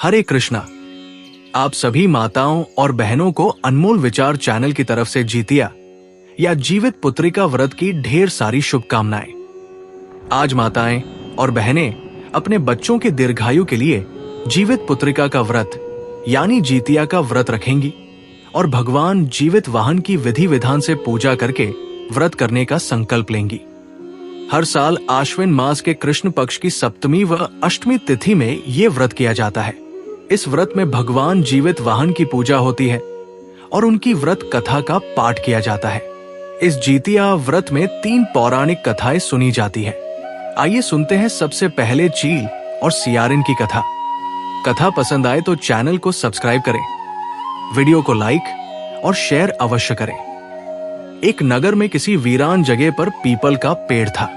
हरे कृष्णा। आप सभी माताओं और बहनों को अनमोल विचार चैनल की तरफ से जीतिया या जीवित पुत्रिका व्रत की ढेर सारी शुभकामनाएं। आज माताएं और बहनें अपने बच्चों के दीर्घायु के लिए जीवित पुत्रिका का व्रत यानी जीतिया का व्रत रखेंगी और भगवान जीवित वाहन की विधि विधान से पूजा करके व्रत करने का संकल्प लेंगी। हर साल आश्विन मास के कृष्ण पक्ष की सप्तमी व अष्टमी तिथि में ये व्रत किया जाता है। इस व्रत में भगवान जीवित वाहन की पूजा होती है और उनकी व्रत कथा का पाठ किया जाता है। इस जीतिया व्रत में 3 पौराणिक कथाएं सुनी जाती है। आइए सुनते हैं सबसे पहले चील और सियारिन की कथा। कथा पसंद आए तो चैनल को सब्सक्राइब करें, वीडियो को लाइक और शेयर अवश्य करें। एक नगर में किसी वीरान जगह पर पीपल का पेड़ था।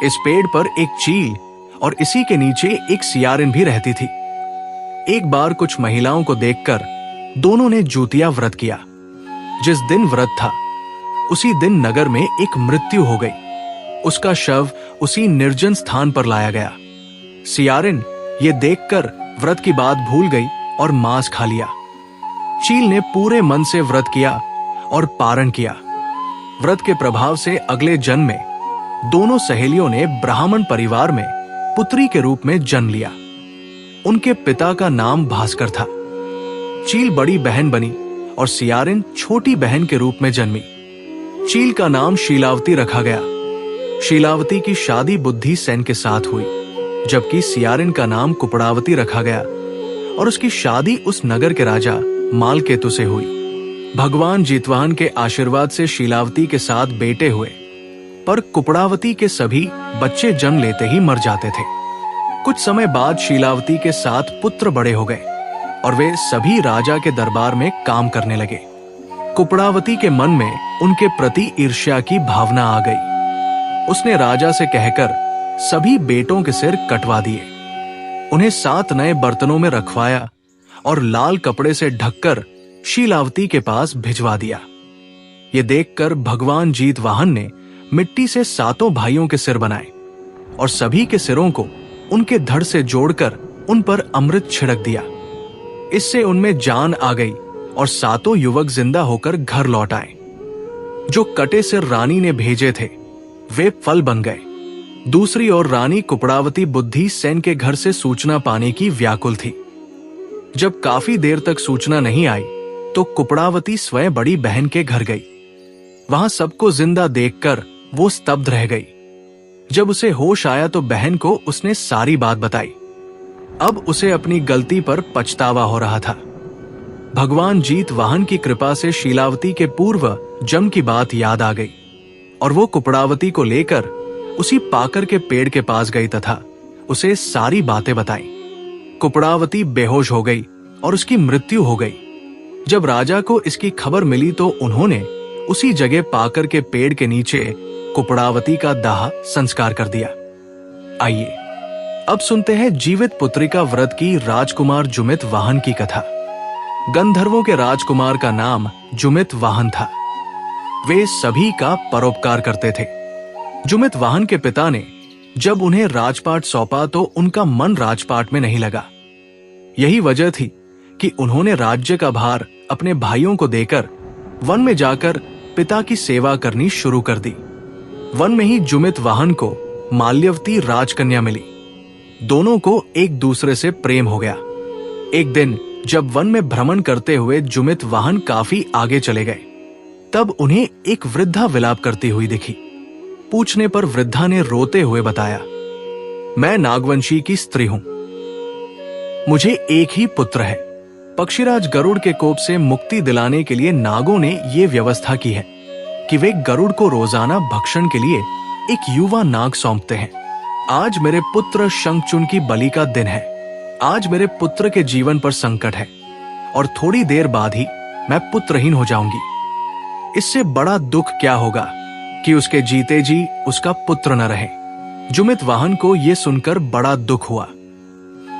इस पेड़ पर एक चील और इसी के नीचे एक सियारिन भी रहती थी। एक बार कुछ महिलाओं को देखकर दोनों ने जूतिया व्रत किया। जिस दिन व्रत था उसी दिन नगर में एक मृत्यु हो गई। उसका शव उसी निर्जन स्थान पर लाया गया। सियारिन ये देखकर व्रत की बात भूल गई और मांस खा लिया। चील ने पूरे मन से व्रत किया और पारण किया। व्रत के प्रभाव से अगले जन्म में दोनों सहेलियों ने ब्राह्मण परिवार में पुत्री के रूप में जन्म लिया। उनके पिता का नाम भास्कर था। चील बड़ी बहन बनी और सियारिन छोटी बहन के रूप में जन्मी। चील का नाम शीलावती रखा गया। शीलावती की शादी बुद्धि सेन के साथ हुई, जबकि सियारिन का नाम कुपड़ावती रखा गया और उसकी शादी उस नगर के राजा मालकेतु से हुई। भगवान जीतवाहन के आशीर्वाद से शीलावती के साथ बेटे हुए, पर कुपड़ावती के सभी बच्चे जन्म लेते ही मर जाते थे। कुछ समय बाद शीलावती के 7 पुत्र बड़े हो गए और वे सभी राजा के दरबार में काम करने लगे। कुपड़ावती के मन में उनके प्रति ईर्ष्या की भावना आ गई। उसने राजा से कहकर सभी बेटों के सिर कटवा दिए। उन्हें 7 नए बर्तनों में रखवाया और लाल कपड़े से ढककर शीलावती के पास भिजवा दिया। ये देखकर भगवान जीतवाहन ने मिट्टी से 7 भाइयों के सिर बनाए और सभी के सिरों को उनके धड़ से जोड़कर उन पर अमृत छिड़क दिया। इससे उनमें जान आ गई और 7 युवक जिंदा होकर घर लौट आए। जो कटे सिर रानी ने भेजे थे वे फल बन गए। दूसरी ओर रानी कुपड़ावती बुद्धि सेन के घर से सूचना पाने की व्याकुल थी। जब काफी देर तक सूचना नहीं आई तो कुपड़ावती स्वयं बड़ी बहन के घर गई। वहां सबको जिंदा देखकर वो स्तब्ध रह गई। जब उसे होश आया तो बहन को उसने सारी बात बताई। अब उसे अपनी गलती पर पछतावा हो रहा था। भगवान जीतवाहन की कृपा से शीलावती के पूर्व जन्म की बात याद आ गई और वो कुपड़ावती को लेकर उसी पाकर के पेड़ के पास गई तथा उसे सारी बातें बताई। कुपड़ावती बेहोश हो गई और उसकी मृत्यु हो गई। जब राजा को इसकी खबर मिली तो उन्होंने उसी जगह पाकर के पेड़ के नीचे कुपड़ावती का दाह संस्कार कर दिया। आइए अब सुनते हैं जीवित पुत्रिका व्रत की राजकुमार जुमित वाहन की कथा। गंधर्वों के राजकुमार का नाम जुमित वाहन था। वे सभी का परोपकार करते थे। जुमित वाहन के पिता ने जब उन्हें राजपाट सौंपा तो उनका मन राजपाट में नहीं लगा। यही वजह थी कि उन्होंने राज्य का भार अपने भाइयों को देकर वन में जाकर पिता की सेवा करनी शुरू कर दी। वन में ही जुमित वाहन को माल्यवती राजकन्या मिली। दोनों को एक दूसरे से प्रेम हो गया। एक दिन जब वन में भ्रमण करते हुए जुमित वाहन काफी आगे चले गए, तब उन्हें एक वृद्धा विलाप करती हुई दिखी। पूछने पर वृद्धा ने रोते हुए बताया, मैं नागवंशी की स्त्री हूं। मुझे एक ही पुत्र है। पक्षीराज गरुड़ के कोप से मुक्ति दिलाने के लिए नागों ने ये व्यवस्था की है कि वे गरुड़ को रोजाना भक्षण के लिए एक युवा नाग सौंपते हैं। आज मेरे पुत्र शंखचूड़ की बलि का दिन है। आज मेरे पुत्र के जीवन पर संकट है और थोड़ी देर बाद ही मैं पुत्रहीन हो जाऊंगी। इससे बड़ा दुख क्या होगा कि उसके जीते जी उसका पुत्र न रहे। जुमित वाहन को यह सुनकर बड़ा दुख हुआ।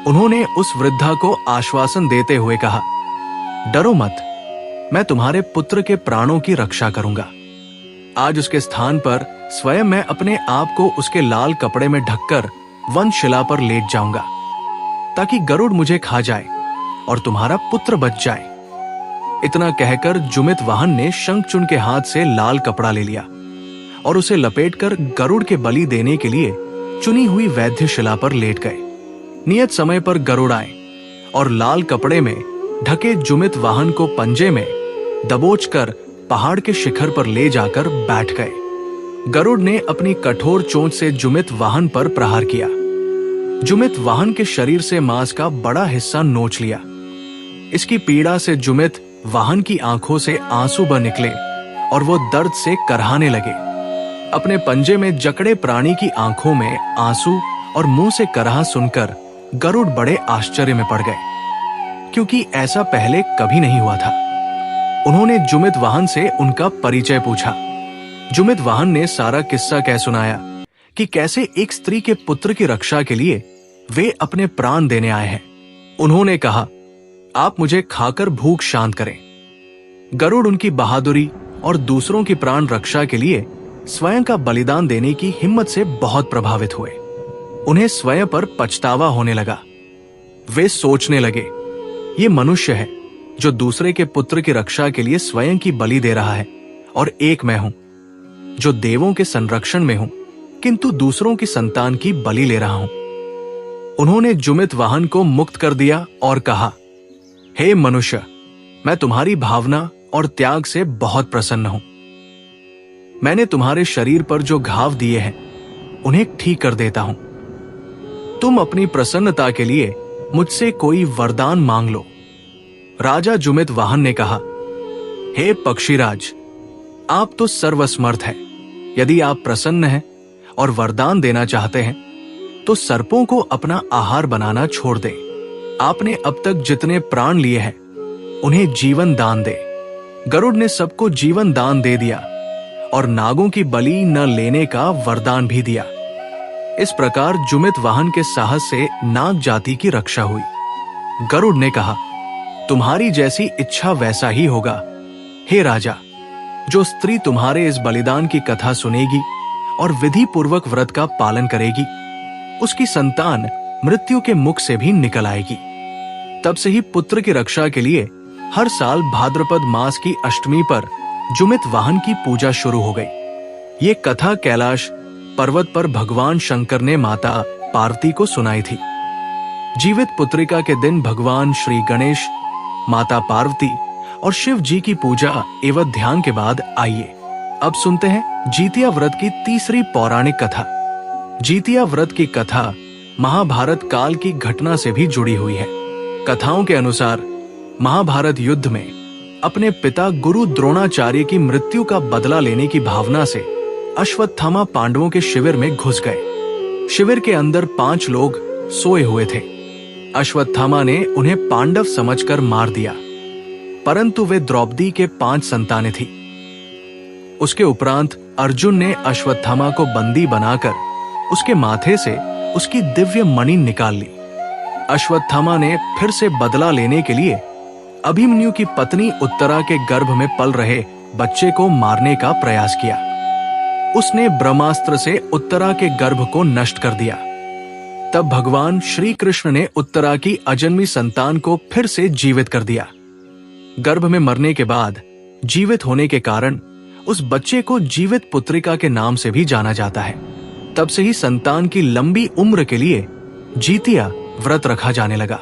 उन्होंने उस वृद्धा को आश्वासन देते हुए कहा, डरो मत, मैं तुम्हारे पुत्र के प्राणों की रक्षा करूंगा। आज उसके स्थान पर स्वयं मैं अपने आप को उसके लाल कपड़े में ढककर वनशिला पर लेट जाऊंगा। ताकि गरुड़ मुझे खा जाए और तुम्हारा पुत्र बच जाए। इतना कहकर जुमित वाहन ने शंखचूड़ के हाथ से लाल कपड़ा ले लिया और उसे लपेटकर गरुड़ के बलि देने के लिए चुनी हुई वैद्य शिला पर लेट गए। नियत समय पर गरुड़ आए और लाल कपड़े में ढके जुमित वाहन को पंजे में दबोचकर पहाड़ के शिखर पर ले जाकर बैठ गए। गरुड़ ने अपनी कठोर चोंच से जुमित वाहन पर प्रहार किया। जुमित वाहन के शरीर से मांस का बड़ा हिस्सा नोच लिया। इसकी पीड़ा से जुमित वाहन की आंखों से आंसू बह निकले और वो दर्द से करहाने लगे। अपने पंजे में जकड़े प्राणी की आंखों में आंसू और मुंह से करहा सुनकर गरुड़ बड़े आश्चर्य में पड़ गए, क्योंकि ऐसा पहले कभी नहीं हुआ था। उन्होंने जुमित वाहन से उनका परिचय पूछा। जुमित वाहन ने सारा किस्सा कह सुनाया कि कैसे एक स्त्री के पुत्र की रक्षा के लिए वे अपने प्राण देने आए हैं। उन्होंने कहा, आप मुझे खाकर भूख शांत करें। गरुड़ उनकी बहादुरी और दूसरों की प्राण रक्षा के लिए स्वयं का बलिदान देने की हिम्मत से बहुत प्रभावित हुए। उन्हें स्वयं पर पछतावा होने लगा। वे सोचने लगे, ये मनुष्य है जो दूसरे के पुत्र की रक्षा के लिए स्वयं की बलि दे रहा है, और एक मैं हूं जो देवों के संरक्षण में हूं किंतु दूसरों की संतान की बलि ले रहा हूं। उन्होंने जुमित वाहन को मुक्त कर दिया और कहा, हे मनुष्य, मैं तुम्हारी भावना और त्याग से बहुत प्रसन्न हूं। मैंने तुम्हारे शरीर पर जो घाव दिए हैं उन्हें ठीक कर देता हूं। तुम अपनी प्रसन्नता के लिए मुझसे कोई वरदान मांग लो। राजा जुमित वाहन ने कहा, हे पक्षीराज, आप तो सर्वसमर्थ हैं। यदि आप प्रसन्न हैं और वरदान देना चाहते हैं तो सर्पों को अपना आहार बनाना छोड़ दें। आपने अब तक जितने प्राण लिए हैं उन्हें जीवन दान दे। गरुड़ ने सबको जीवन दान दे दिया और नागों की बलि न लेने का वरदान भी दिया। इस प्रकार जुमित वाहन के साहस से नाग जाति की रक्षा हुई। गरुड़ ने कहा, तुम्हारी जैसी इच्छा वैसा ही होगा। हे राजा, जो स्त्री तुम्हारे इस बलिदान की कथा सुनेगी और विधि पूर्वक व्रत का पालन करेगी, उसकी संतान मृत्यु के मुख से भी निकल आएगी। तब से ही पुत्र की रक्षा के लिए हर साल भाद्रपद मास की अष्टमी पर जुमित वाहन की पूजा शुरू हो गई। ये कथा कैलाश पर्वत पर भगवान शंकर ने माता पार्वती को सुनाई थी। जीवित पुत्रिका के दिन भगवान श्री गणेश, माता पार्वती और शिव जी की पूजा एवं ध्यान के बाद आइए अब सुनते हैं जीतिया व्रत की तीसरी पौराणिक कथा। जीतिया व्रत की कथा महाभारत काल की घटना से भी जुड़ी हुई है। कथाओं के अनुसार महाभारत युद्ध में अपने पिता गुरु द्रोणाचार्य की मृत्यु का बदला लेने की भावना से अश्वत्थामा पांडवों के शिविर में घुस गए। शिविर के अंदर 5 लोग सोए हुए थे। अश्वत्थामा ने उन्हें पांडव समझकर मार दिया, परंतु वे द्रौपदी के 5 संतानें थी। उसके उपरांत अर्जुन ने अश्वत्थामा को बंदी बनाकर उसके माथे से उसकी दिव्य मणि निकाल ली। अश्वत्थामा ने फिर से बदला लेने के लिए अभिमन्यु की पत्नी उत्तरा के गर्भ में पल रहे बच्चे को मारने का प्रयास किया। उसने ब्रह्मास्त्र से उत्तरा के गर्भ को नष्ट कर दिया। तब भगवान श्री कृष्ण ने उत्तरा की अजन्मी संतान को फिर से जीवित कर दिया। गर्भ में मरने के बाद जीवित होने के कारण उस बच्चे को जीवित पुत्रिका के नाम से भी जाना जाता है। तब से ही संतान की लंबी उम्र के लिए जीतिया व्रत रखा जाने लगा।